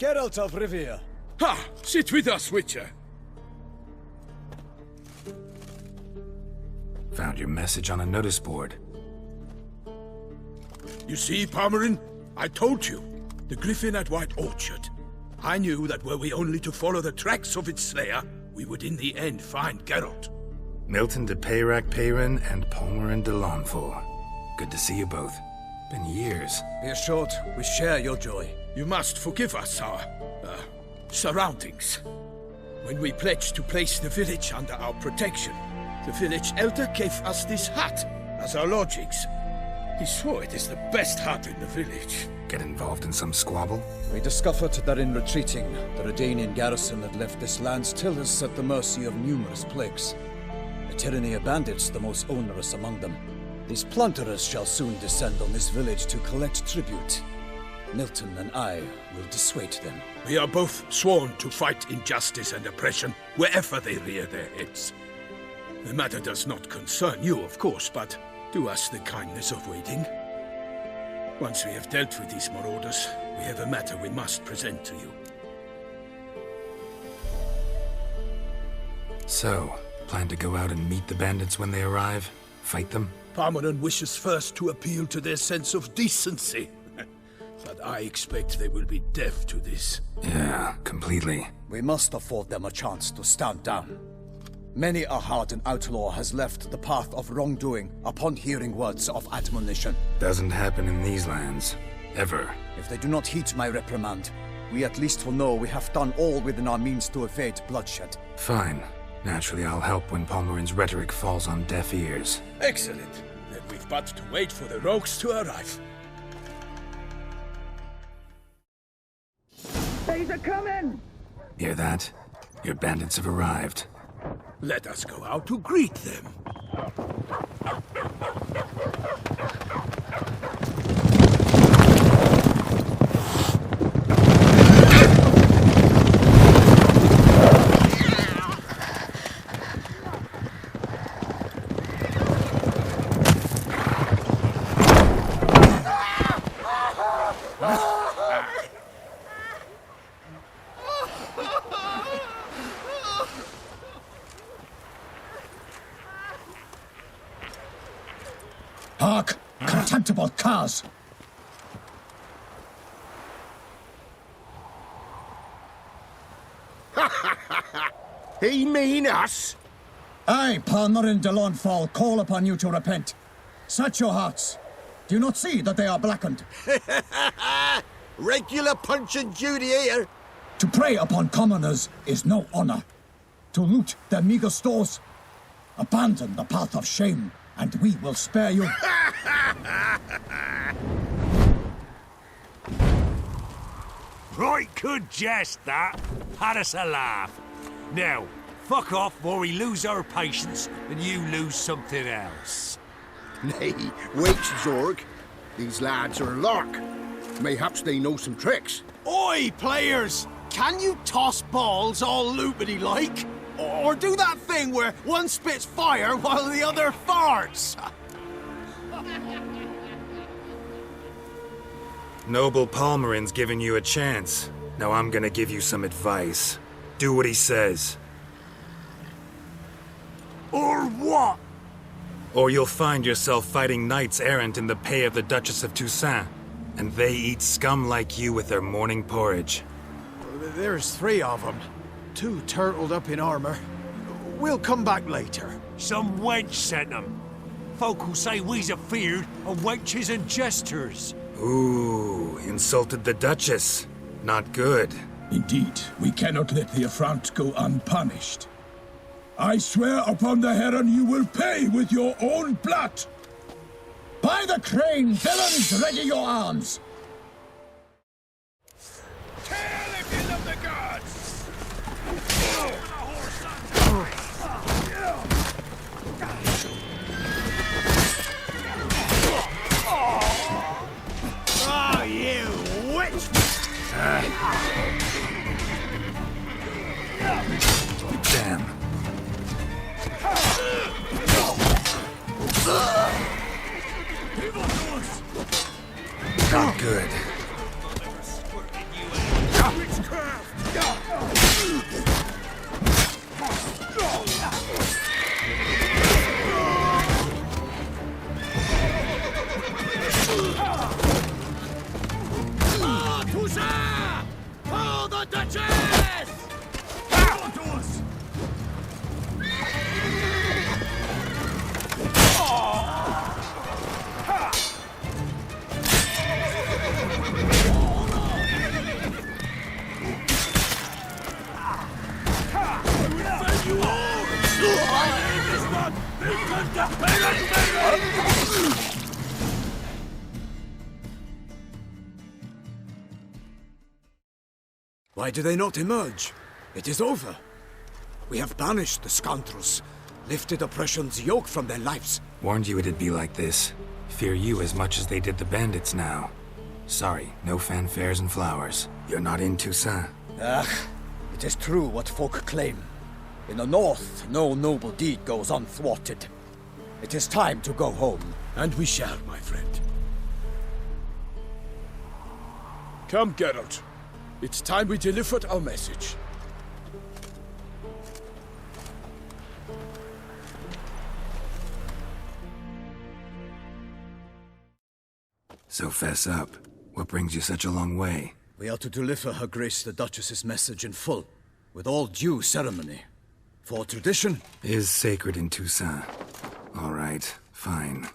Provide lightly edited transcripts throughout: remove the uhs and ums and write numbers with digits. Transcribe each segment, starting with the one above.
Geralt of Rivia. Ha! Sit with us, Witcher. Found your message on a notice board. You see, Palmerin? I told you. The griffin at White Orchard. I knew that were we only to follow the tracks of its slayer, we would in the end find Geralt. Milton de Peyrac Peyrin and Palmerin de Lawnfall. Good to see you both. Been years. Be assured, we share your joy. You must forgive us our, surroundings. When we pledged to place the village under our protection, the village elder gave us this hut as our lodgings. He swore it is the best hut in the village. Get involved in some squabble? We discovered that in retreating, the Redanian garrison had left this land's tillers at the mercy of numerous plagues. A tyranny of bandits, the most onerous among them. These plunderers shall soon descend on this village to collect tribute. Milton and I will dissuade them. We are both sworn to fight injustice and oppression wherever they rear their heads. The matter does not concern you, of course, but do us the kindness of waiting. Once we have dealt with these marauders, we have a matter we must present to you. So, plan to go out and meet the bandits when they arrive? Fight them? Palmerin wishes first to appeal to their sense of decency. But I expect they will be deaf to this. Yeah, completely. We must afford them a chance to stand down. Many a hardened outlaw has left the path of wrongdoing upon hearing words of admonition. Doesn't happen in these lands. Ever. If they do not heed my reprimand, we at least will know we have done all within our means to evade bloodshed. Fine. Naturally, I'll help when Palmerin's rhetoric falls on deaf ears. Excellent. Then we've but to wait for the rogues to arrive. They's a coming! Hear that? Your bandits have arrived. Let us go out to greet them. Hark! Contemptible curs! He mean us? I, Palmerin de Lawnfall, call upon you to repent. Set your hearts. Do you not see that they are blackened? Regular punch and duty here. To prey upon commoners is no honor. To loot their meager stores, abandon the path of shame, and we will spare you. Right good jest, that. Had us a laugh. Now, fuck off before we lose our patience and you lose something else. Nay, wait, Zorg. These lads are a lark. Mayhaps they know some tricks. Oi, players! Can you toss balls all loopity-like? Or do that thing where one spits fire while the other farts? Noble Palmerin's giving you a chance. Now I'm gonna give you some advice. Do what he says. Or what? Or you'll find yourself fighting knights errant in the pay of the Duchess of Toussaint. And they eat scum like you with their morning porridge. There's 3 of them. 2 turtled up in armor. We'll come back later. Some wench sent them. Folk who say we's afeard of wenches and jesters. Ooh, insulted the Duchess. Not good. Indeed, we cannot let the affront go unpunished. I swear upon the heron you will pay with your own blood. By the crane, villains, ready your arms. Tail if you love the gods! Oh, you witch! Damn. Not good. Why do they not emerge? It is over. We have banished the scoundrels, lifted oppression's yoke from their lives. Warned you it'd be like this. Fear you as much as they did the bandits now. Sorry, no fanfares and flowers. You're not in Toussaint. It is true what folk claim. In the north, no noble deed goes unthwarted. It is time to go home. And we shall, my friend. Come, Geralt. It's time we delivered our message. So fess up. What brings you such a long way? We are to deliver Her Grace the Duchess's message in full, with all due ceremony. For tradition is sacred in Toussaint. All right, fine.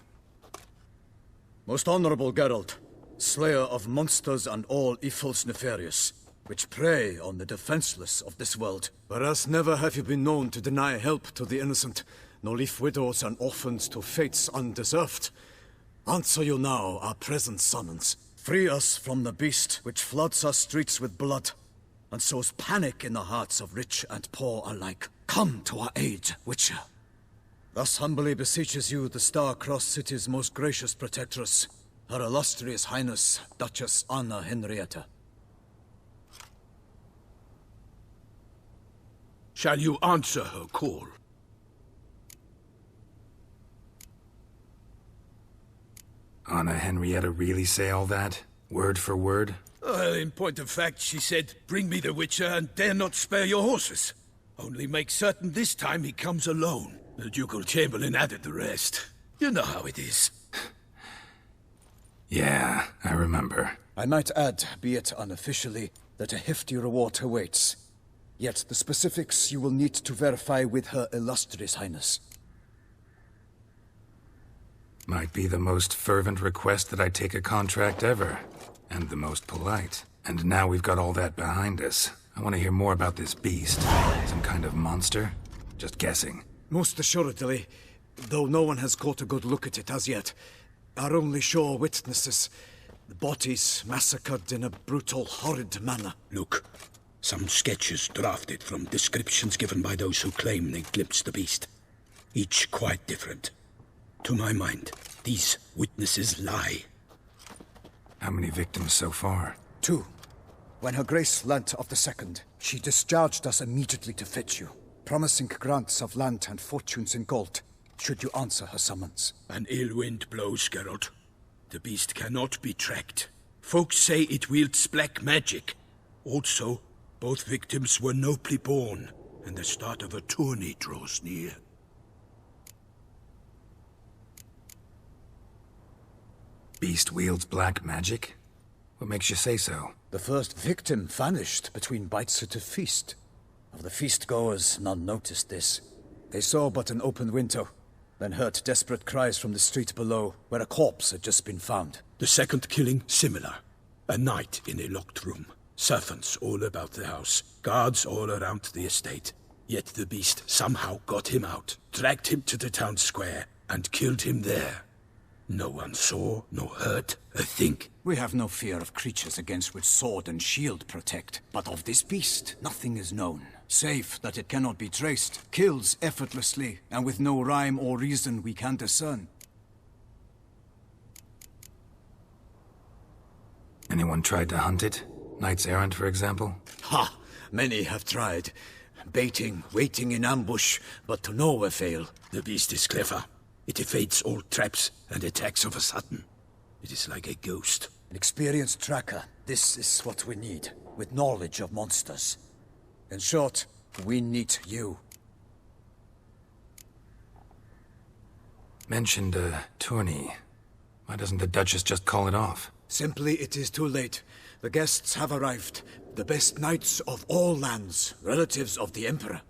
Most honorable Geralt, slayer of monsters and all evils nefarious, which prey on the defenseless of this world. Whereas never have you been known to deny help to the innocent, nor leave widows and orphans to fates undeserved. Answer you now our present summons. Free us from the beast which floods our streets with blood, and sows panic in the hearts of rich and poor alike. Come to our aid, Witcher. Thus humbly beseeches you the star-crossed city's most gracious protectress, Her Illustrious Highness, Duchess Anna Henrietta. Shall you answer her call? Anna Henrietta really say all that? Word for word? In point of fact, she said, "Bring me the Witcher and dare not spare your horses. Only make certain this time he comes alone." The ducal chamberlain added the rest. You know how it is. Yeah, I remember. I might add, be it unofficially, that a hefty reward awaits. Yet the specifics you will need to verify with Her Illustrious Highness. Might be the most fervent request that I take a contract ever. And the most polite. And now we've got all that behind us. I want to hear more about this beast. Some kind of monster? Just guessing. Most assuredly, though no one has caught a good look at it as yet. Our only sure witnesses. The bodies massacred in a brutal, horrid manner. Look, some sketches drafted from descriptions given by those who claim they glimpsed the beast. Each quite different. To my mind, these witnesses lie. How many victims so far? 2. When Her Grace learnt of the second, she discharged us immediately to fetch you, promising grants of land and fortunes in gold, should you answer her summons. An ill wind blows, Geralt. The beast cannot be tracked. Folks say it wields black magic. Also, both victims were nobly born, and the start of a tourney draws near. Beast wields black magic? What makes you say so? The first victim vanished between bites at a feast. Of the feast-goers, none noticed this. They saw but an open window, then heard desperate cries from the street below, where a corpse had just been found. The second killing, similar. A night in a locked room. Servants all about the house. Guards all around the estate. Yet the beast somehow got him out, dragged him to the town square, and killed him there. No one saw, nor heard a thing. We have no fear of creatures against which sword and shield protect. But of this beast, nothing is known. Save that it cannot be traced, kills effortlessly, and with no rhyme or reason we can discern. Anyone tried to hunt it? Knights errant, for example? Ha! Many have tried. Baiting, waiting in ambush, but to no avail. The beast is clever. It evades all traps and attacks of a sudden. It is like a ghost. An experienced tracker. This is what we need, with knowledge of monsters. In short, we need you. Mentioned a tourney. Why doesn't the Duchess just call it off? Simply, it is too late. The guests have arrived. The best knights of all lands, relatives of the Emperor.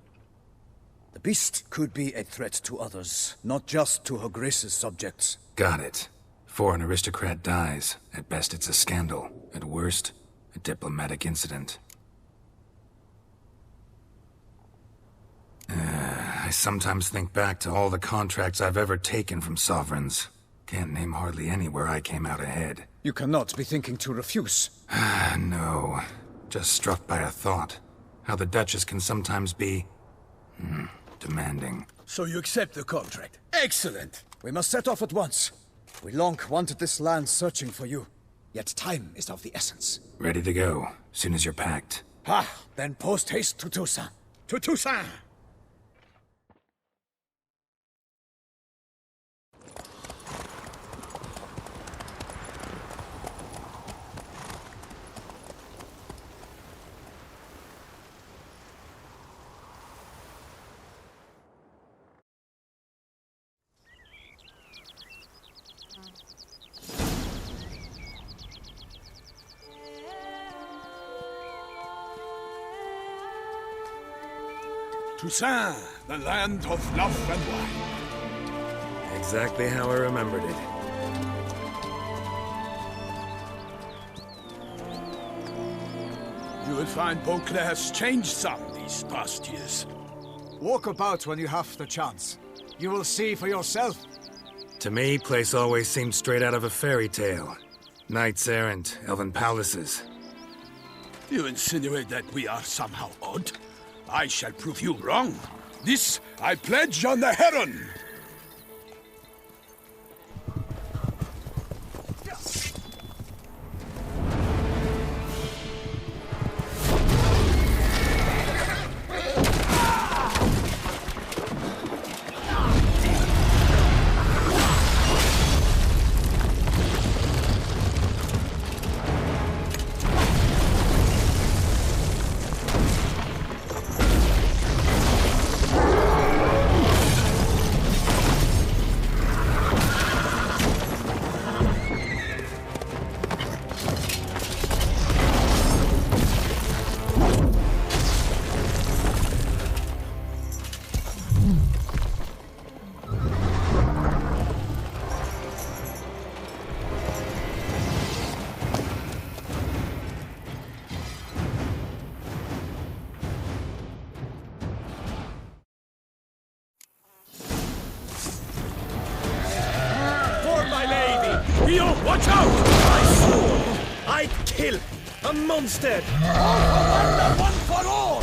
The beast could be a threat to others, not just to Her Grace's subjects. Got it. Before an aristocrat dies, at best it's a scandal. At worst, a diplomatic incident. I sometimes think back to all the contracts I've ever taken from sovereigns. Can't name hardly any where I came out ahead. You cannot be thinking to refuse. No. Just struck by a thought. How the Duchess can sometimes be... demanding. So you accept the contract? Excellent! We must set off at once. We long wanted this land searching for you. Yet time is of the essence. Ready to go, soon as you're packed. Then post haste to Toussaint. To Toussaint! Toussaint, the land of love and wine. Exactly how I remembered it. You will find Beauclair has changed some these past years. Walk about when you have the chance. You will see for yourself. To me, place always seemed straight out of a fairy tale. Knights errant, elven palaces. You insinuate that we are somehow odd? I shall prove you wrong. This I pledge on the Heron! Watch out! I swore I'd kill a monster! All for one and one for all!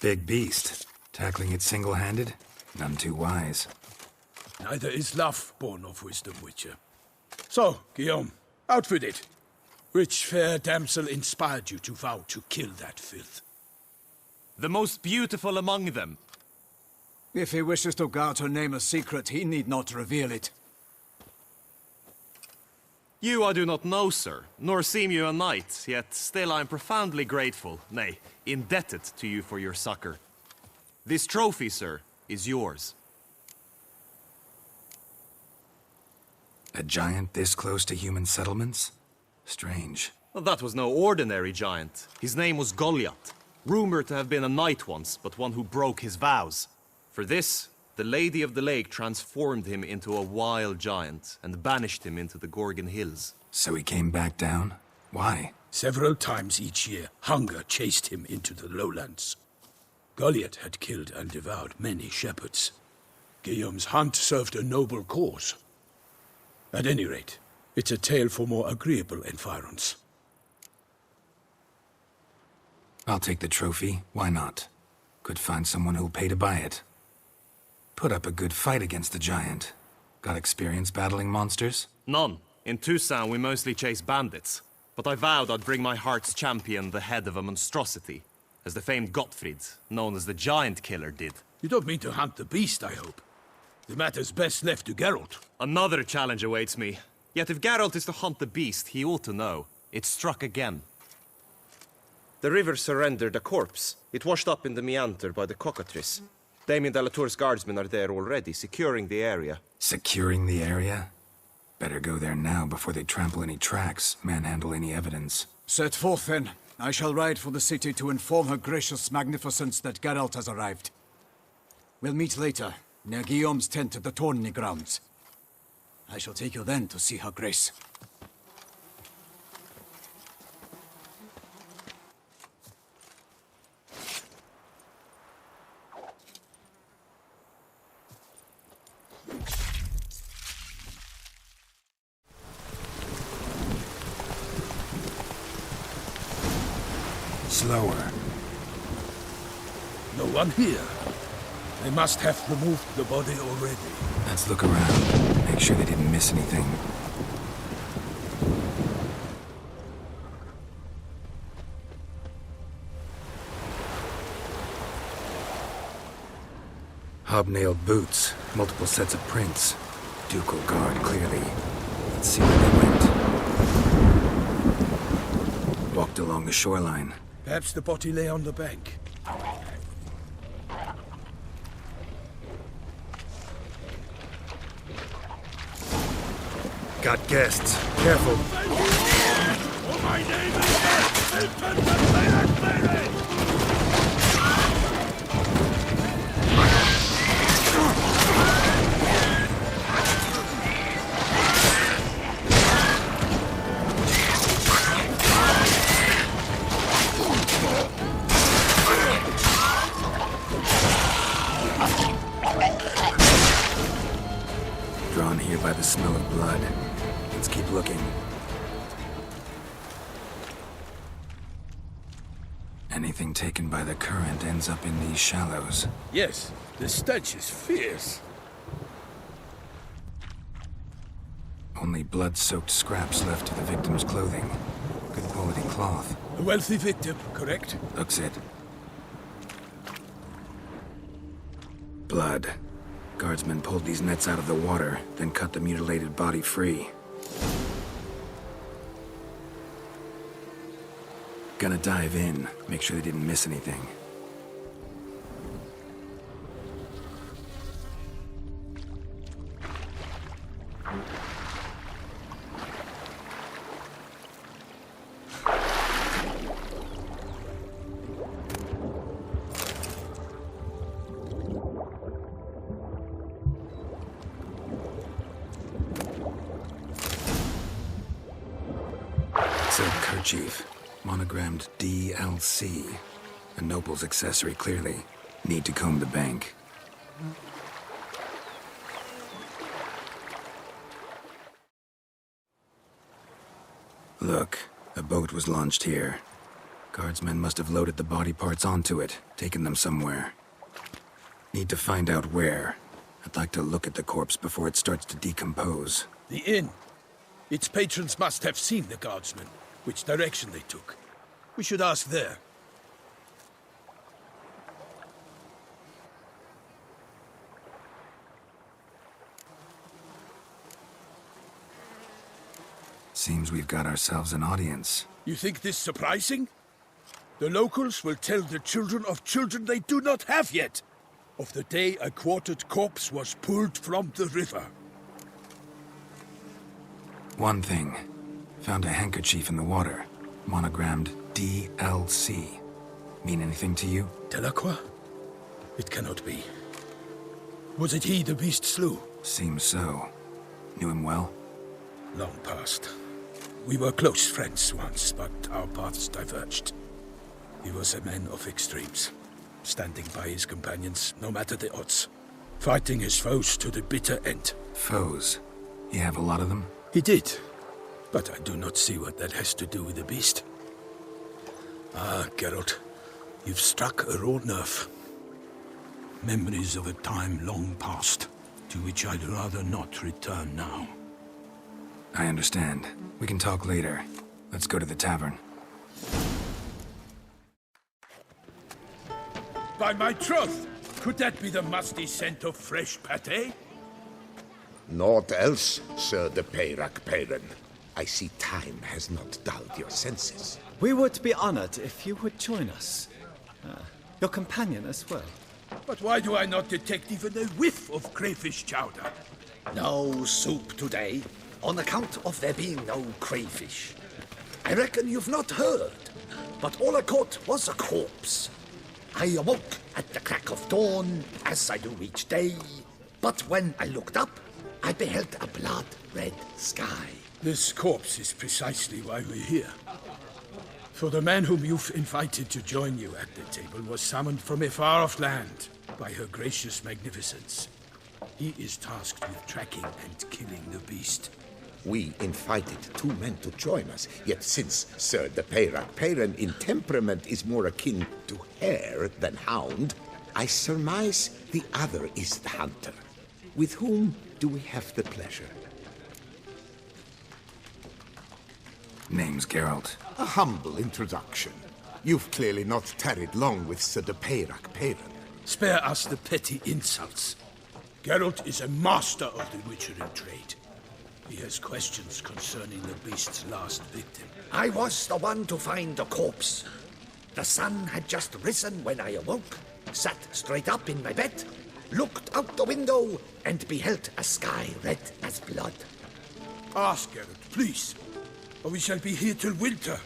Big beast. Tackling it single-handed? None too wise. Neither is love born of wisdom, Witcher. So, Guillaume, outfitted. Which fair damsel inspired you to vow to kill that filth? The most beautiful among them. If he wishes to guard her name a secret, he need not reveal it. You I do not know, sir, nor seem you a knight, yet still I am profoundly grateful, nay, indebted to you for your succor. This trophy, sir, is yours. A giant this close to human settlements? Strange. Well, that was no ordinary giant. His name was Goliath, rumored to have been a knight once, but one who broke his vows. For this, the Lady of the Lake transformed him into a wild giant and banished him into the Gorgon Hills. So he came back down? Why? Several times each year, hunger chased him into the lowlands. Goliath had killed and devoured many shepherds. Guillaume's hunt served a noble cause. At any rate, it's a tale for more agreeable environs. I'll take the trophy. Why not? Could find someone who'll pay to buy it. Put up a good fight against the giant. Got experience battling monsters? None. In Toussaint, we mostly chase bandits. But I vowed I'd bring my heart's champion the head of a monstrosity, as the famed Gottfried, known as the Giant Killer, did. You don't mean to hunt the beast, I hope. The matter's best left to Geralt. Another challenge awaits me. Yet if Geralt is to hunt the beast, he ought to know. It struck again. The river surrendered a corpse. It washed up in the meander by the cockatrice. Damien de la Tour's guardsmen are there already, securing the area. Securing the area? Better go there now before they trample any tracks, manhandle any evidence. Set forth, then. I shall ride for the city to inform her gracious magnificence that Geralt has arrived. We'll meet later, near Guillaume's tent at the tourney grounds. I shall take you then to see her grace. Slower. No one here. They must have removed the body already. Let's look around. Make sure they didn't miss anything. Hobnailed boots, multiple sets of prints. Ducal guard, clearly. Let's see where they went. Walked along the shoreline. Perhaps the body lay on the bank. Got guests. Careful. My name is Drawn here by the smell of blood. Let's keep looking. Anything taken by the current ends up in these shallows. Yes, the stench is fierce. Only blood-soaked scraps left to the victim's clothing. Good quality cloth. A wealthy victim, correct? Looks it. Blood. Guardsmen pulled these nets out of the water, then cut the mutilated body free. Gonna dive in, make sure they didn't miss anything. Silk kerchief, monogrammed DLC. A noble's accessory, clearly. Need to comb the bank. Look, a boat was launched here. Guardsmen must have loaded the body parts onto it, taken them somewhere. Need to find out where. I'd like to look at the corpse before it starts to decompose. The inn. Its patrons must have seen the guardsmen, which direction they took. We should ask there. Seems we've got ourselves an audience. You think this surprising? The locals will tell the children of children they do not have yet, of the day a quartered corpse was pulled from the river. One thing. Found a handkerchief in the water. Monogrammed DLC. Mean anything to you? Delacroix? It cannot be. Was it he the beast slew? Seems so. Knew him well? Long past. We were close friends once, but our paths diverged. He was a man of extremes, standing by his companions, no matter the odds. Fighting his foes to the bitter end. Foes? You have a lot of them? He did, but I do not see what that has to do with the beast. Ah, Geralt, you've struck a raw nerve. Memories of a time long past, to which I'd rather not return now. I understand. We can talk later. Let's go to the tavern. By my troth, could that be the musty scent of fresh pâté? Naught else, Sir de Peyrac-Peyran. I see time has not dulled your senses. We would be honored if you would join us. Your companion as well. But why do I not detect even a whiff of crayfish chowder? No soup today, on account of there being no crayfish. I reckon you've not heard, but all I caught was a corpse. I awoke at the crack of dawn, as I do each day, but when I looked up, I beheld a blood-red sky. This corpse is precisely why we're here. For the man whom you've invited to join you at the table was summoned from a far-off land by her gracious magnificence. He is tasked with tracking and killing the beast. We invited 2 men to join us, yet since Sir de Peyrac-Peyran in temperament is more akin to hare than hound, I surmise the other is the hunter. With whom do we have the pleasure? Name's Geralt. A humble introduction. You've clearly not tarried long with Sir de Peyrac-Peyran. Spare us the petty insults. Geralt is a master of the witchering trade. He has questions concerning the beast's last victim. I was the one to find the corpse. The sun had just risen when I awoke, sat straight up in my bed, looked out the window, and beheld a sky red as blood. Ask Geralt, please, or we shall be here till winter.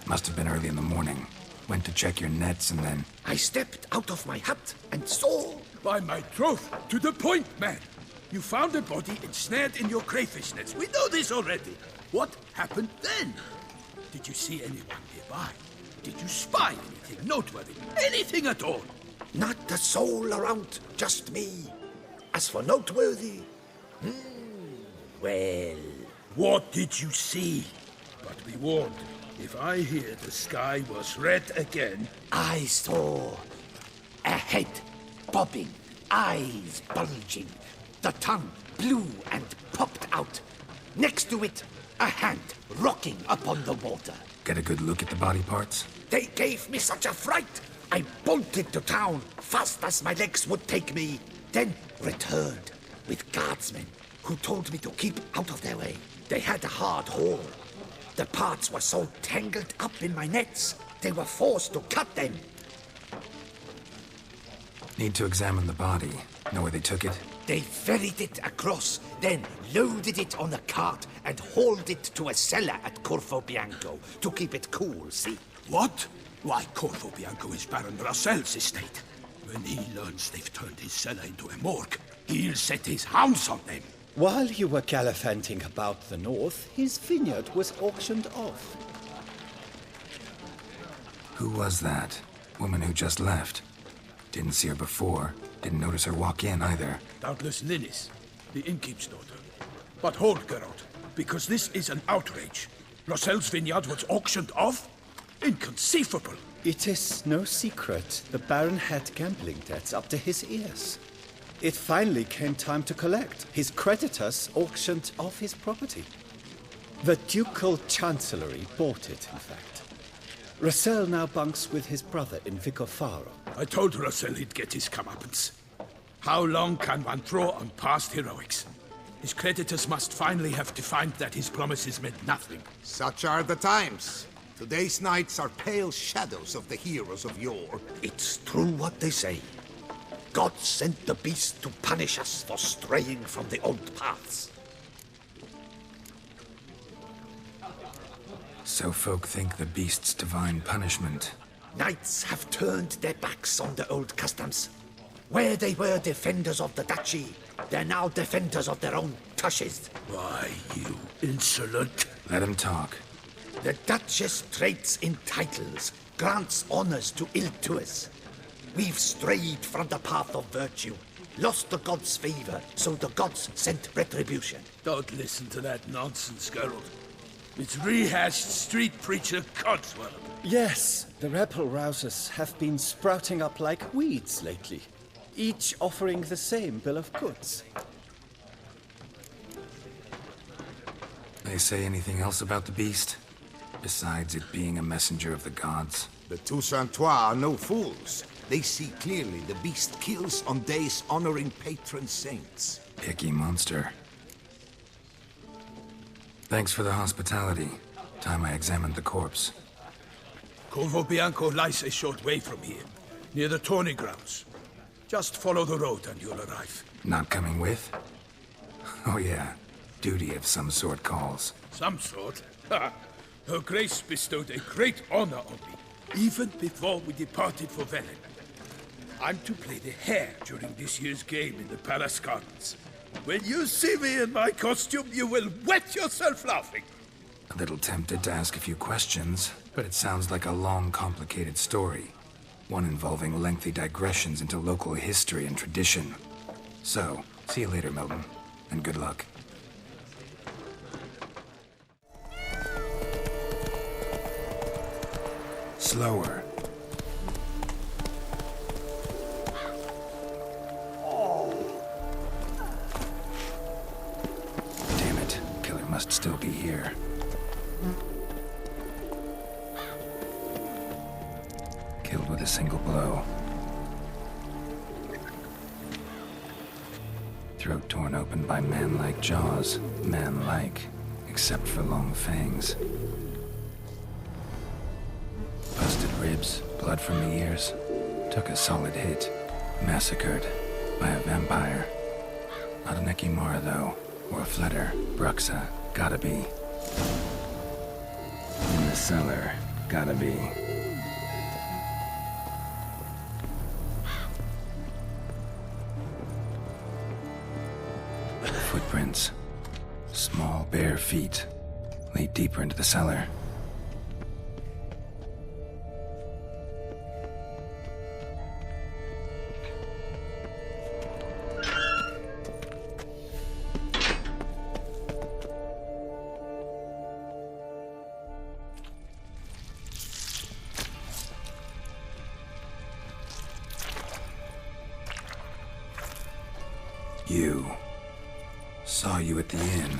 Must have been early in the morning. Went to check your nets and then... I stepped out of my hut and saw... By my troth, to the point, man. You found a body ensnared in your crayfish nets. We know this already. What happened then? Did you see anyone nearby? Did you spy anything noteworthy? Anything at all? Not a soul around, just me. As for noteworthy... well... What did you see? But be warned, if I hear the sky was red again... I saw a head bobbing, eyes bulging, the tongue blue and popped out. Next to it, a hand rocking upon the water. Get a good look at the body parts? They gave me such a fright. I bolted to town fast as my legs would take me, then returned with guardsmen who told me to keep out of their way. They had a hard haul. The parts were so tangled up in my nets, they were forced to cut them. Need to examine the body. Know where they took it? They ferried it across, then loaded it on a cart and hauled it to a cellar at Corvo Bianco to keep it cool, see? What? Why, Corvo Bianco is Baron Russell's estate. When he learns they've turned his cellar into a morgue, he'll set his hounds on them. While you were gallivanting about the north, his vineyard was auctioned off. Who was that? Woman who just left. Didn't see her before. Didn't notice her walk in either. Doubtless Linnis, the innkeep's daughter. But hold, Geralt, because this is an outrage. Russell's vineyard was auctioned off? Inconceivable. It is no secret the Baron had gambling debts up to his ears. It finally came time to collect. His creditors auctioned off his property. The ducal chancellery bought it, in fact. Russell now bunks with his brother in Vicofaro. I told Russell he'd get his comeuppance. How long can one throw on past heroics? His creditors must finally have defined that his promises meant nothing. Such are the times. Today's knights are pale shadows of the heroes of yore. It's true what they say. God sent the beast to punish us for straying from the old paths. So folk think the beast's divine punishment. Knights have turned their backs on the old customs. Where they were defenders of the duchy, they're now defenders of their own tushes. Why, you insolent... Let him talk. The Duchess trades in titles, grants honors to ill-doers. We've strayed from the path of virtue, lost the gods' favor, so the gods sent retribution. Don't listen to that nonsense, Geralt. It's rehashed street preacher codswallop. Yes, the rebel rousers have been sprouting up like weeds lately, each offering the same bill of goods. They say anything else about the beast? Besides it being a messenger of the gods? The Toussaint are no fools. They see clearly the beast kills on days honoring patron saints. Picky monster. Thanks for the hospitality. Time I examined the corpse. Corvo Bianco lies a short way from here, near the tourney grounds. Just follow the road and you'll arrive. Not coming with? Oh yeah, duty of some sort calls. Some sort? Ha! Her Grace bestowed a great honor on me, even before we departed for Velen. I'm to play the hare during this year's game in the palace gardens. When you see me in my costume, you will wet yourself laughing. A little tempted to ask a few questions, but it sounds like a long, complicated story. One involving lengthy digressions into local history and tradition. So, see you later, Milton, and good luck. Slower. Damn it, killer must still be here. Killed with a single blow. Throat torn open by man-like jaws. Man-like, except for long fangs. Busted ribs, blood from the ears. Took a solid hit. Massacred by a vampire. Not an Ekimara, though. Or a Fletter. Bruxa. Gotta be. In the cellar. Gotta be. Footprints. Small, bare feet. Lead deeper into the cellar. You. Saw you at the inn.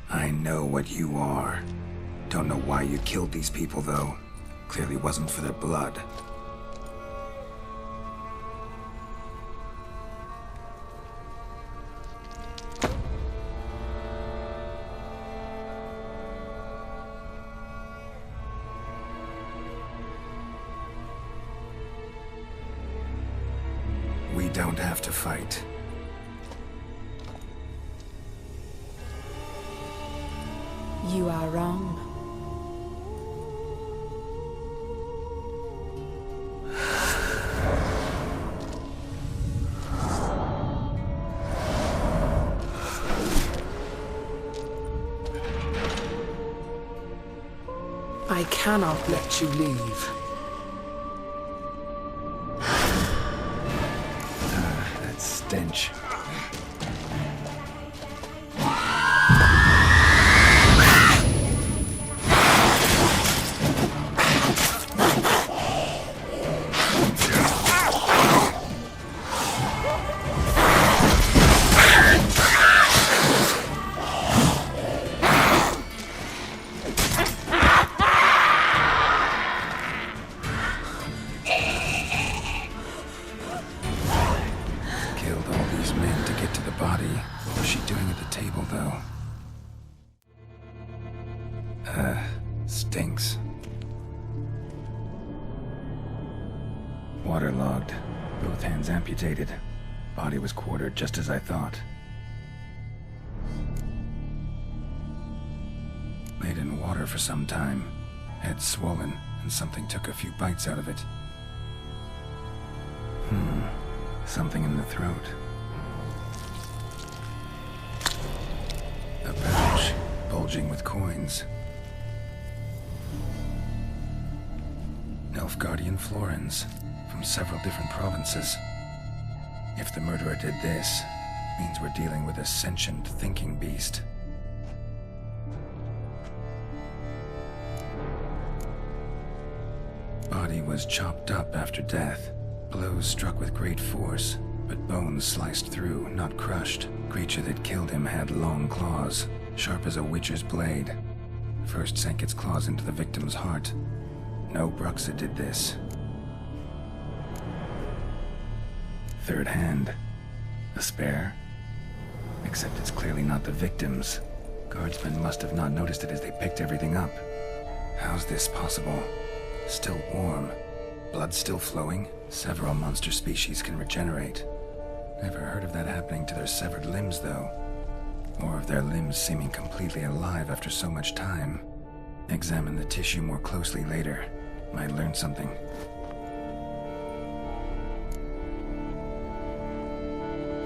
I know what you are. Don't know why you killed these people, though. Clearly wasn't for their blood. We don't have to fight. You are wrong. I cannot let you leave. That stench. Stinks. Waterlogged. Both hands amputated. Body was quartered just as I thought. Laid in water for some time. Head swollen, and something took a few bites out of it. Something in the throat. A pouch, bulging with coins. Nilfgaardian florins, from several different provinces. If the murderer did this, means we're dealing with a sentient thinking beast. Body was chopped up after death. Blows struck with great force. but bones sliced through, not crushed. Creature that killed him had long claws, sharp as a witcher's blade. First sank its claws into the victim's heart. No Bruxa did this. Third hand. A spare? Except it's clearly not the victim's. Guardsmen must have not noticed it as they picked everything up. How's this possible? Still warm. Blood still flowing? Several monster species can regenerate. Never heard of that happening to their severed limbs, though. Or of their limbs seeming completely alive after so much time. Examine the tissue more closely later. Might learn something.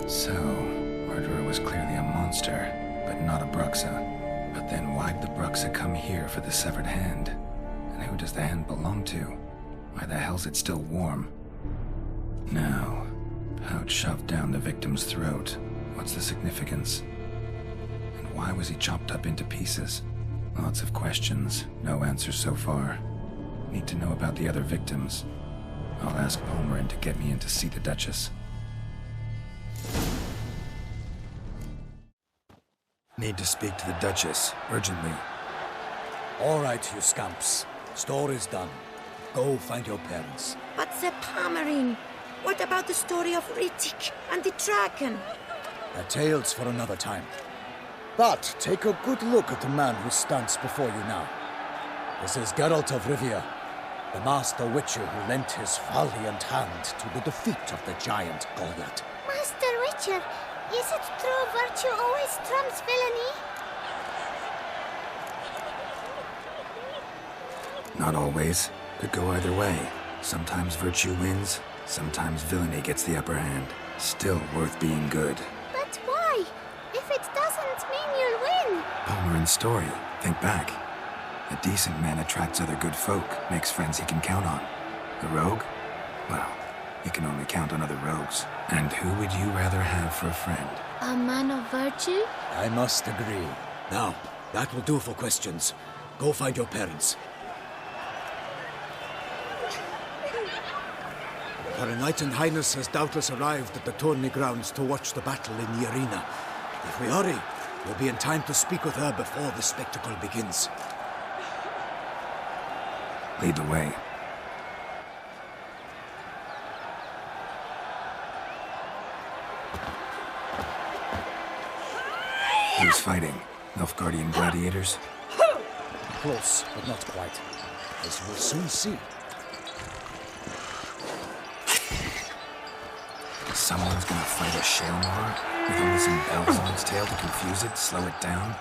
So, murderer was clearly a monster, but not a Bruxa. But then why'd the Bruxa come here for the severed hand? And who does the hand belong to? Why the hell's it still warm? Now, pouch shoved down the victim's throat. What's the significance? And why was he chopped up into pieces? Lots of questions, no answers so far. Need to know about the other victims. I'll ask Palmerin to get me in to see the Duchess. Need to speak to the Duchess, urgently. All right, you scamps. Story's done. Go find your parents. But Sir Palmerin, what about the story of Riddick and the dragon? A tale's for another time. But take a good look at the man who stands before you now. This is Geralt of Rivia, the master witcher who lent his valiant hand to the defeat of the giant Goliath. Master Witcher, is it true virtue always trumps villainy? Not always. Could go either way. Sometimes virtue wins, sometimes villainy gets the upper hand. Still worth being good. But why? If it doesn't mean you'll win. Palmerin's story. Think back. A decent man attracts other good folk, makes friends he can count on. A rogue? Well, you can only count on other rogues. And who would you rather have for a friend? A man of virtue? I must agree. Now, that will do for questions. Go find your parents. Her Knight and Highness has doubtless arrived at the tourney grounds to watch the battle in the arena. If we hurry, we'll be in time to speak with her before the spectacle begins. Lead the way. Who's fighting? Nilfgaardian gladiators? Close, but not quite. As we'll soon see. Someone's gonna fight a Shailmar with only some bells on its tail to confuse it, slow it down?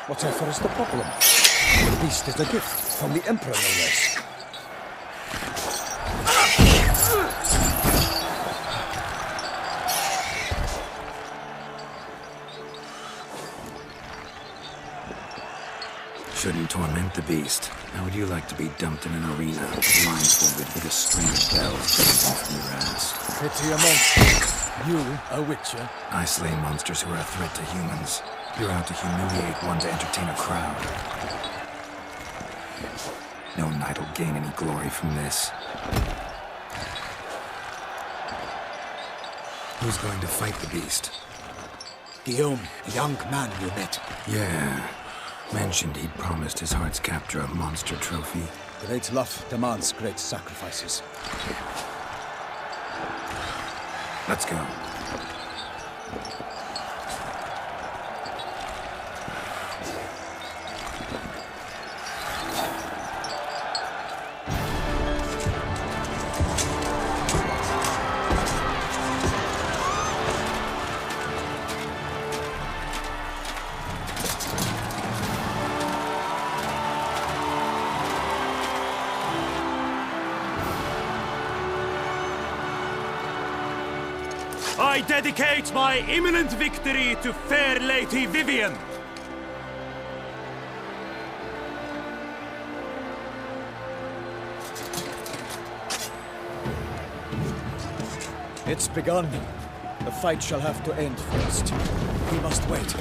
Whatever is the problem? The beast is a gift from the Emperor, no less. Shouldn't torment the beast. How would you like to be dumped in an arena, blindfolded with a string of bells coming off your ass? Pity a monster. You, a witcher? I slay monsters who are a threat to humans. You're out to humiliate one to entertain a crowd. No knight will gain any glory from this. Who's going to fight the beast? Guillaume, the young man you met. Yeah. Mentioned he'd promised his heart's captor a monster trophy. Great love demands great sacrifices. Let's go. I dedicate my imminent victory to fair Lady Vivian. It's begun. The fight shall have to end first. We must wait.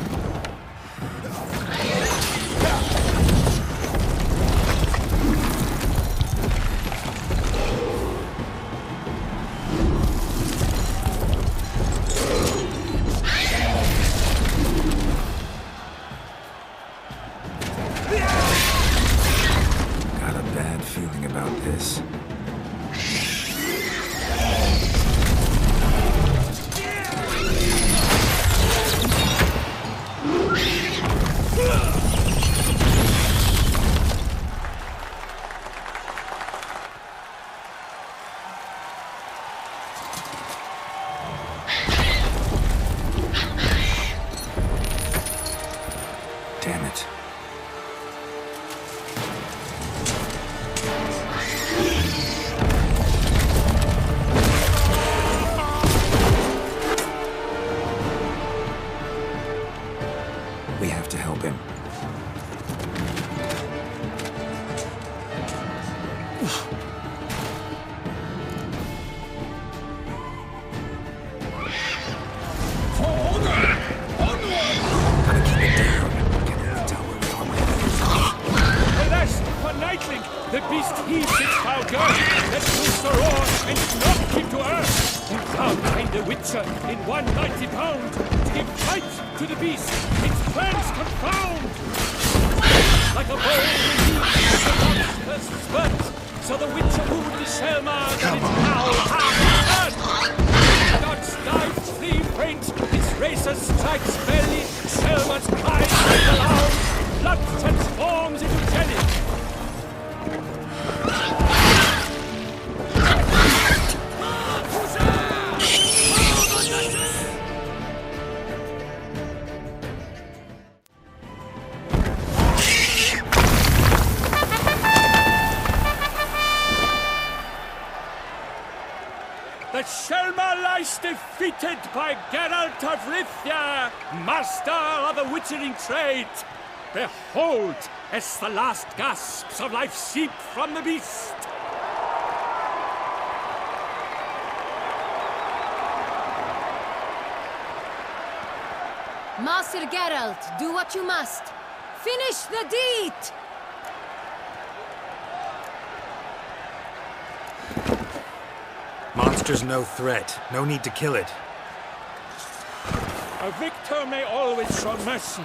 help him. The beast heaves its foul girth, lets loose the roar, and knocks him to earth. And down came the Witcher in one mighty bound, to give fight to the beast, its plans confound. Like a bowl released, the monster's spurt, so the Witcher wound the Selma, and its howl half hurt. Dodge, dive, flee, faint, its razor strikes belly, Selma's cries ring aloud, blood transforms into jelly. The Selma lies defeated by Geralt of Rivia, master of the witchering trade. Behold, as the last gasps of life seep from the beast. Master Geralt, do what you must. Finish the deed! Monster's no threat. No need to kill it. A victor may always show mercy.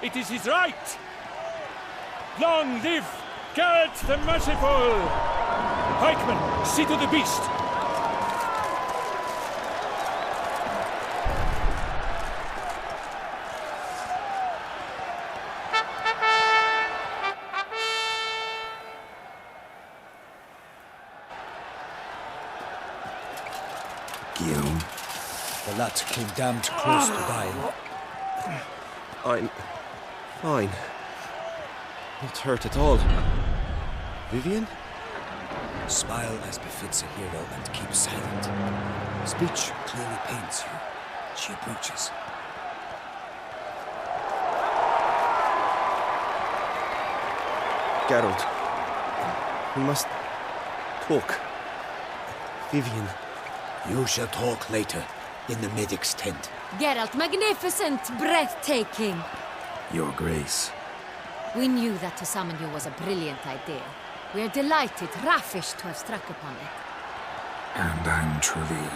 It is his right. Long live Geralt the Merciful! Pikeman, see to the beast. The lad came damned close to dying. I'm fine. Not hurt at all. Vivian? Smile as befits a hero and keep silent. Speech clearly pains you. She approaches. Geralt. We must talk. Vivian. You shall talk later, in the medic's tent. Geralt, magnificent, breathtaking. Your Grace. We knew that to summon you was a brilliant idea. We are delighted, ravished to have struck upon it. And I'm truly,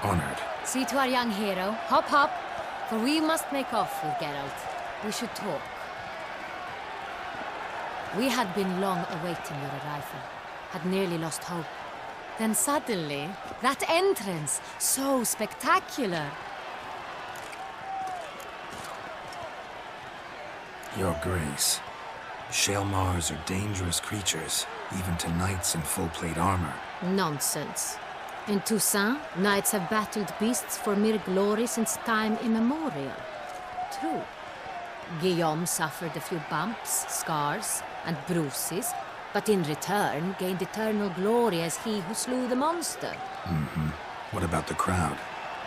honored. See to our young hero. Hop, hop. For we must make off with Geralt. We should talk. We had been long awaiting your arrival. Had nearly lost hope. Then suddenly, that entrance, so spectacular. Your Grace. Shaelmars are dangerous creatures, even to knights in full-plate armor. Nonsense. In Toussaint, knights have battled beasts for mere glory since time immemorial. True. Guillaume suffered a few bumps, scars, and bruises, but in return gained eternal glory as he who slew the monster. What about the crowd?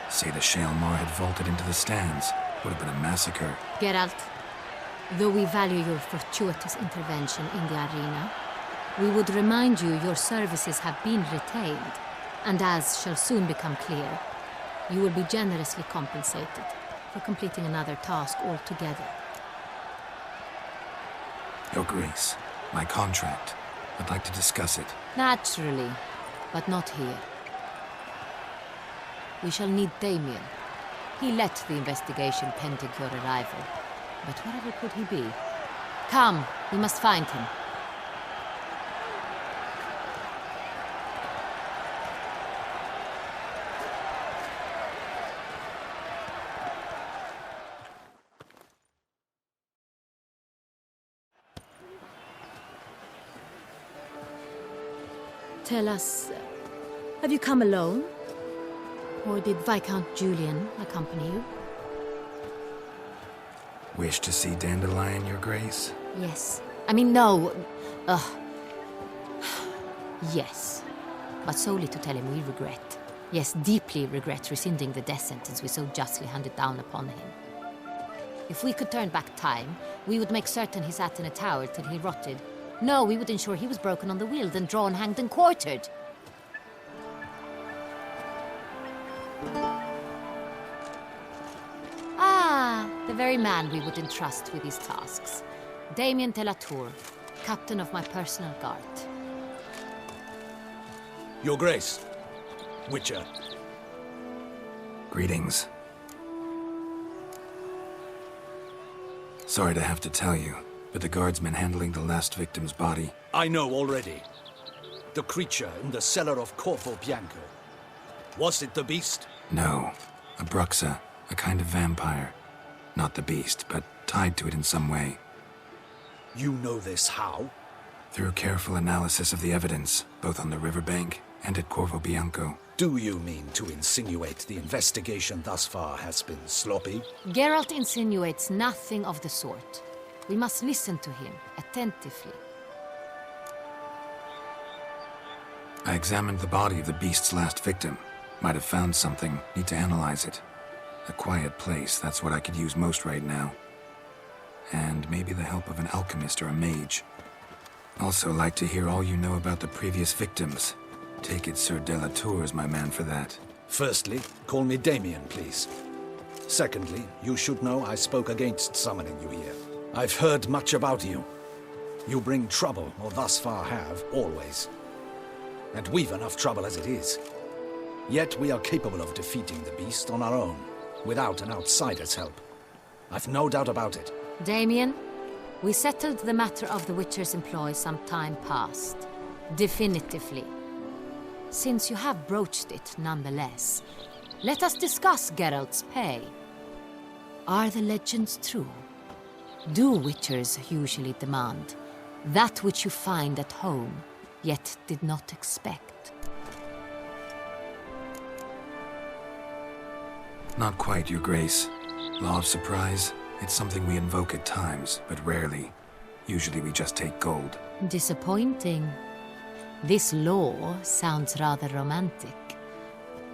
Say the Shaelmar had vaulted into the stands. Would have been a massacre. Geralt, though we value your fortuitous intervention in the arena, we would remind you your services have been retained, and as shall soon become clear, you will be generously compensated for completing another task altogether. Your Grace, my contract. I'd like to discuss it. Naturally, but not here. We shall need Damien. He led the investigation pending your arrival. But wherever could he be? Come, we must find him. Tell us, have you come alone? Or did Viscount Julian accompany you? Wish to see Dandelion, Your Grace? Yes. I mean, no. Yes. But solely to tell him we regret. Yes, deeply regret rescinding the death sentence we so justly handed down upon him. If we could turn back time, we would make certain he sat in a tower till he rotted. No, we would ensure he was broken on the wheel, then drawn, hanged, and quartered. Ah, the very man we would entrust with these tasks. Damien de la Tour, captain of my personal guard. Your Grace. Witcher. Greetings. Sorry to have to tell you, but the guardsman handling the last victim's body... I know already. The creature in the cellar of Corvo Bianco. Was it the beast? No. A bruxa, a kind of vampire. Not the beast, but tied to it in some way. You know this how? Through careful analysis of the evidence, both on the riverbank and at Corvo Bianco. Do you mean to insinuate the investigation thus far has been sloppy? Geralt insinuates nothing of the sort. We must listen to him attentively. I examined the body of the beast's last victim. Might have found something. Need to analyze it. A quiet place, that's what I could use most right now. And maybe the help of an alchemist or a mage. Also like to hear all you know about the previous victims. Take it Sir de la Tour is my man for that. Firstly, call me Damien, please. Secondly, you should know I spoke against summoning you here. I've heard much about you. You bring trouble, or thus far have, always. And we've enough trouble as it is. Yet we are capable of defeating the beast on our own, without an outsider's help. I've no doubt about it. Damien, we settled the matter of the Witcher's employ some time past. Definitively. Since you have broached it nonetheless, let us discuss Geralt's pay. Are the legends true? Do Witchers usually demand that which you find at home, yet did not expect? Not quite, Your Grace. Law of surprise, it's something we invoke at times, but rarely. Usually we just take gold. Disappointing. This law sounds rather romantic.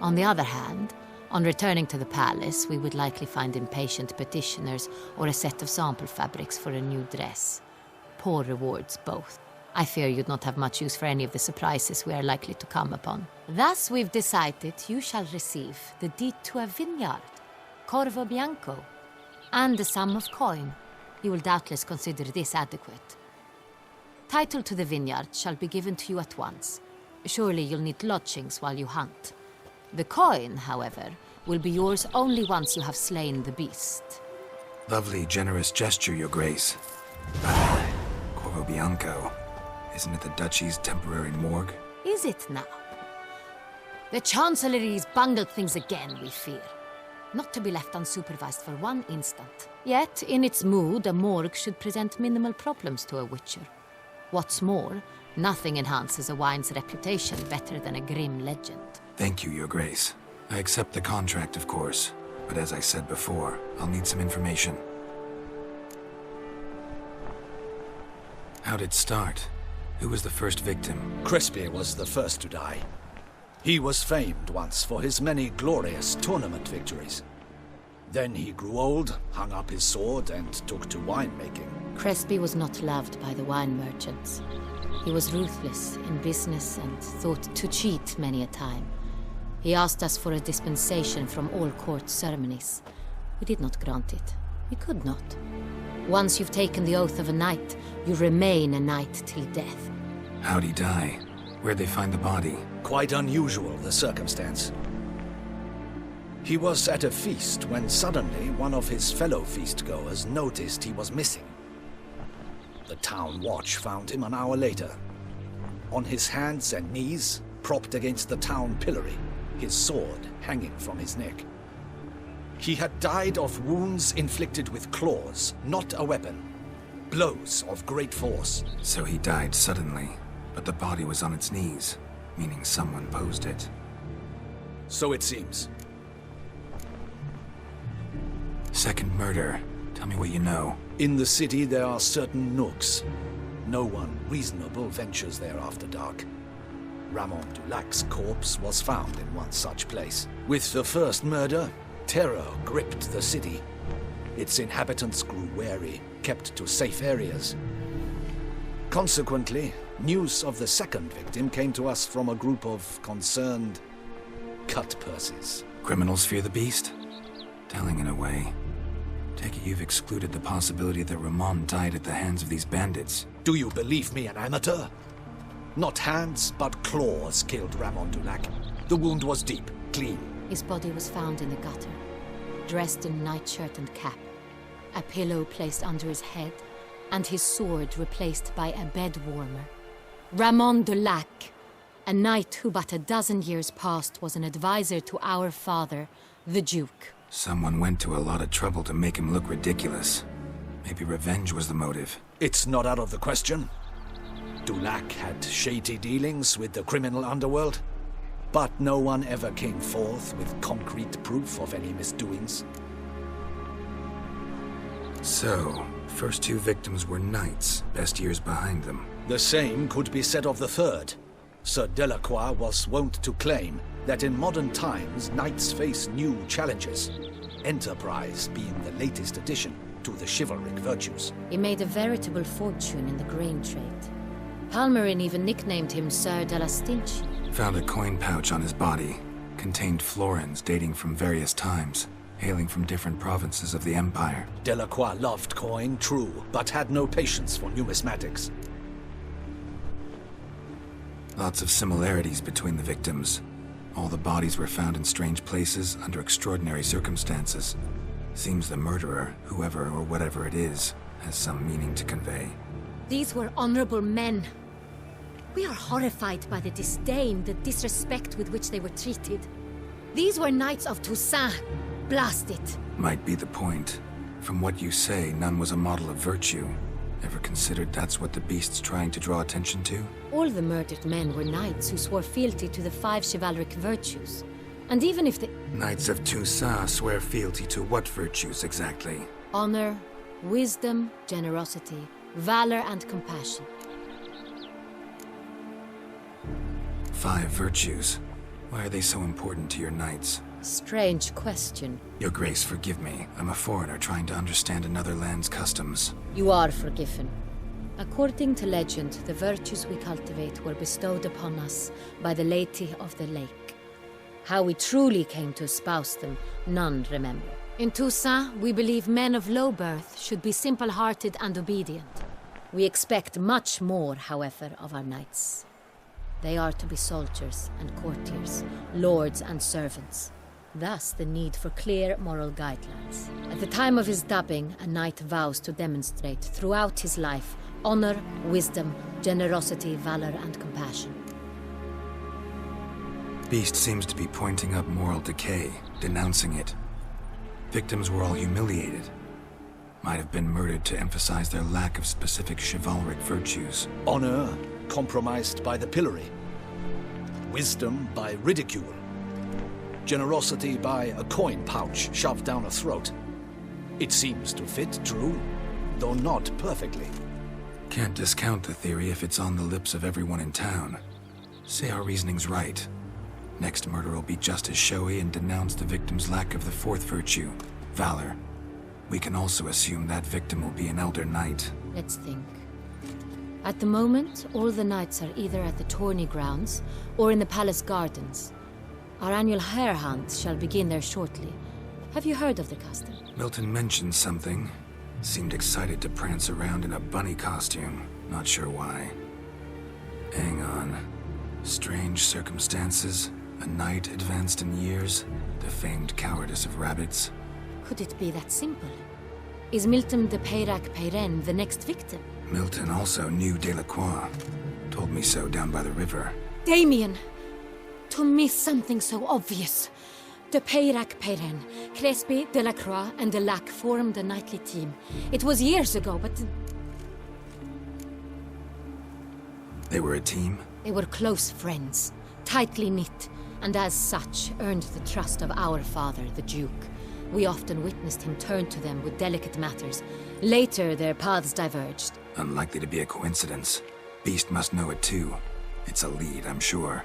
On the other hand, on returning to the palace, we would likely find impatient petitioners or a set of sample fabrics for a new dress. Poor rewards, both. I fear you'd not have much use for any of the surprises we are likely to come upon. Thus, we've decided you shall receive the deed to a vineyard, Corvo Bianco, and a sum of coin. You will doubtless consider this adequate. Title to the vineyard shall be given to you at once. Surely you'll need lodgings while you hunt. The coin, however, will be yours only once you have slain the beast. Lovely, generous gesture, Your Grace. Corvo Bianco. Isn't it the Duchy's temporary morgue? Is it now? The Chancellery's bungled things again, we fear. Not to be left unsupervised for one instant. Yet, in its mood, a morgue should present minimal problems to a Witcher. What's more, nothing enhances a wine's reputation better than a grim legend. Thank you, Your Grace. I accept the contract, of course. But as I said before, I'll need some information. How'd it start? Who was the first victim? Crespi was the first to die. He was famed once for his many glorious tournament victories. Then he grew old, hung up his sword, and took to winemaking. Crespi was not loved by the wine merchants. He was ruthless in business and thought to cheat many a time. He asked us for a dispensation from all court ceremonies. We did not grant it. We could not. Once you've taken the oath of a knight, you remain a knight till death. How'd he die? Where'd they find the body? Quite unusual, the circumstance. He was at a feast when suddenly one of his fellow feastgoers noticed he was missing. The town watch found him an hour later. On his hands and knees, propped against the town pillory, his sword hanging from his neck. He had died of wounds inflicted with claws, not a weapon. Blows of great force. So he died suddenly, but the body was on its knees, meaning someone posed it. So it seems. Second murder. Tell me what you know. In the city there are certain nooks. No one reasonable ventures there after dark. Ramon Dulac's corpse was found in one such place. With the first murder, terror gripped the city. its inhabitants grew wary, kept to safe areas. Consequently, news of the second victim came to us from a group of concerned cut-purses. Criminals fear the beast? Telling in a way. Take it you've excluded the possibility that Ramon died at the hands of these bandits. Do you believe me an amateur? Not hands, but claws killed Ramon Dulac. The wound was deep, clean. His body was found in the gutter, dressed in nightshirt and cap, a pillow placed under his head, and his sword replaced by a bed warmer. Ramon Dulac, a knight who but a dozen years past was an advisor to our father, the Duke. Someone went to a lot of trouble to make him look ridiculous. Maybe revenge was the motive. It's not out of the question. Dulac had shady dealings with the criminal underworld, but no one ever came forth with concrete proof of any misdoings. So, first two victims were knights, best years behind them. The same could be said of the third. Sir Delacroix was wont to claim that in modern times knights face new challenges, enterprise being the latest addition to the chivalric virtues. He made a veritable fortune in the grain trade. Palmerin even nicknamed him Sir de la Stinchi. Found a coin pouch on his body. Contained florins dating from various times, hailing from different provinces of the Empire. Delacroix loved coin, true, but had no patience for numismatics. Lots of similarities between the victims. All the bodies were found in strange places under extraordinary circumstances. Seems the murderer, whoever or whatever it is, has some meaning to convey. These were honorable men. We are horrified by the disdain, the disrespect with which they were treated. These were knights of Toussaint. Blast it. Might be the point. From what you say, none was a model of virtue. Ever considered that's what the beast's trying to draw attention to? All the murdered men were knights who swore fealty to the 5 chivalric virtues. And even if the... Knights of Toussaint swear fealty to what virtues exactly? Honor, wisdom, generosity, valor, and compassion. 5 virtues. Why are they so important to your knights? Strange question. Your Grace, forgive me. I'm a foreigner trying to understand another land's customs. You are forgiven. According to legend, the virtues we cultivate were bestowed upon us by the Lady of the Lake. How we truly came to espouse them, none remember. In Toussaint, we believe men of low birth should be simple-hearted and obedient. We expect much more, however, of our knights. They are to be soldiers and courtiers, lords and servants. Thus, the need for clear moral guidelines. At the time of his dubbing, a knight vows to demonstrate throughout his life honor, wisdom, generosity, valor, and compassion. Beast seems to be pointing up moral decay, denouncing it. Victims were all humiliated. Might have been murdered to emphasize their lack of specific chivalric virtues. Honor compromised by the pillory. Wisdom by ridicule. Generosity by a coin pouch shoved down a throat. It seems to fit, true, though not perfectly. Can't discount the theory if it's on the lips of everyone in town. Say our reasoning's right. Next murder will be just as showy and denounce the victim's lack of the 4th virtue, valor. We can also assume that victim will be an elder knight. Let's think. At the moment, all the knights are either at the tourney grounds or in the palace gardens. Our annual hare hunt shall begin there shortly. Have you heard of the custom? Milton mentioned something. Seemed excited to prance around in a bunny costume. Not sure why. Hang on. Strange circumstances. A knight advanced in years. The famed cowardice of rabbits. Could it be that simple? Is Milton de Peyrac-Peyren the next victim? Milton also knew Delacroix. Told me so down by the river. Damien! To miss something so obvious. De Peyrac-Peyren, Crespi, Delacroix, and Delac formed a knightly team. It was years ago, but... They were a team? They were close friends, tightly knit, and as such earned the trust of our father, the Duke. We often witnessed him turn to them with delicate matters. Later, their paths diverged. Unlikely to be a coincidence. Beast must know it too. It's a lead, I'm sure.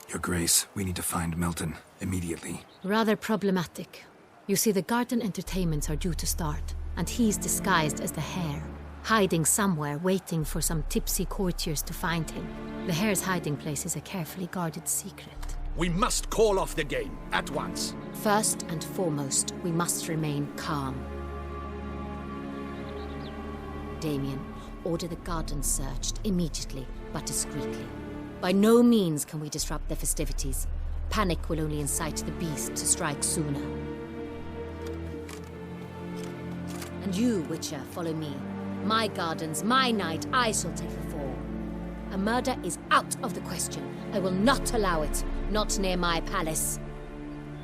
Your Grace, we need to find Milton, immediately. Rather problematic. You see, the garden entertainments are due to start, and he's disguised as the hare, hiding somewhere, waiting for some tipsy courtiers to find him. The hare's hiding place is a carefully guarded secret. We must call off the game, at once. First and foremost, we must remain calm. Damien, order the garden searched immediately, but discreetly. By no means can we disrupt the festivities. Panic will only incite the beast to strike sooner. And you, Witcher, follow me. My gardens, my night, I shall take the fall. A murder is out of the question. I will not allow it. Not near my palace.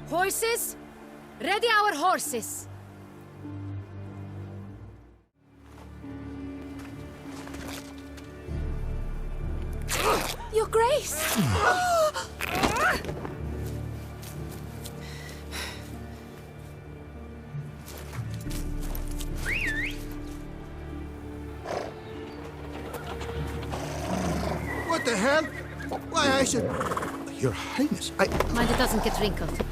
Horses? Ready our horses! Your Grace! What the hell? Why, I should... Your Highness, Mind it doesn't get wrinkled.